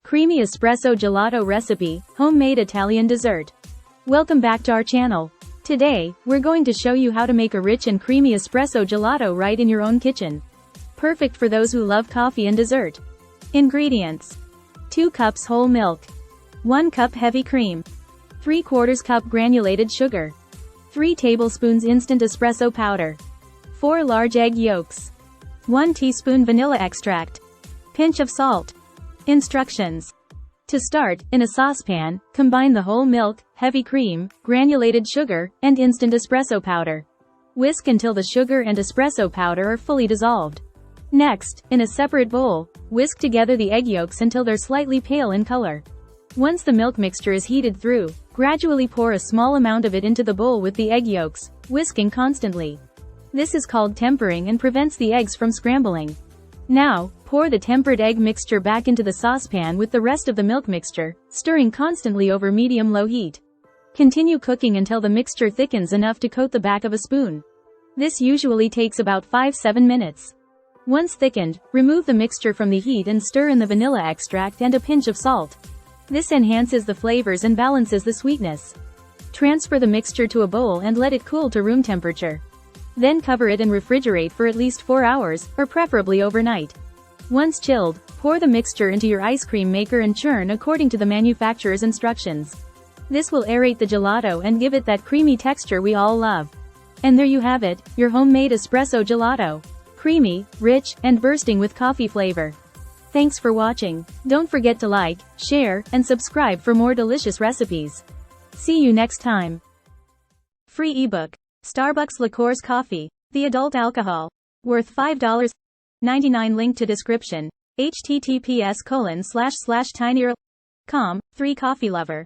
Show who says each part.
Speaker 1: Creamy Espresso Gelato Recipe, Homemade Italian Dessert. Welcome back to our channel. Today, we're going to show you how to make a rich and creamy espresso gelato right in your own kitchen. Perfect for those who love coffee and dessert. Ingredients: 2 cups whole milk, 1 cup heavy cream, 3/4 cup granulated sugar, 3 tablespoons instant espresso powder, 4 large egg yolks, 1 teaspoon vanilla extract, pinch of salt. Instructions. To start, in a saucepan, combine the whole milk, heavy cream, granulated sugar, and instant espresso powder. Whisk until the sugar and espresso powder are fully dissolved. Next, in a separate bowl, whisk together the egg yolks until they're slightly pale in color. Once the milk mixture is heated through, gradually pour a small amount of it into the bowl with the egg yolks, whisking constantly. This is called tempering and prevents the eggs from scrambling. Now, pour the tempered egg mixture back into the saucepan with the rest of the milk mixture, stirring constantly over medium-low heat. Continue cooking until the mixture thickens enough to coat the back of a spoon. This usually takes about 5-7 minutes. Once thickened, remove the mixture from the heat and stir in the vanilla extract and a pinch of salt. This enhances the flavors and balances the sweetness. Transfer the mixture to a bowl and let it cool to room temperature. Then cover it and refrigerate for at least 4 hours, or preferably overnight. Once chilled, pour the mixture into your ice cream maker and churn according to the manufacturer's instructions. This will aerate the gelato and give it that creamy texture we all love. And there you have it, your homemade espresso gelato. Creamy, rich, and bursting with coffee flavor. Thanks for watching. Don't forget to like, share, and subscribe for more delicious recipes. See you next time. Free ebook. Starbucks Liqueurs Coffee. The adult alcohol. Worth $5.99. Link to description. https://tinyurl.com. 3 Coffee Lover.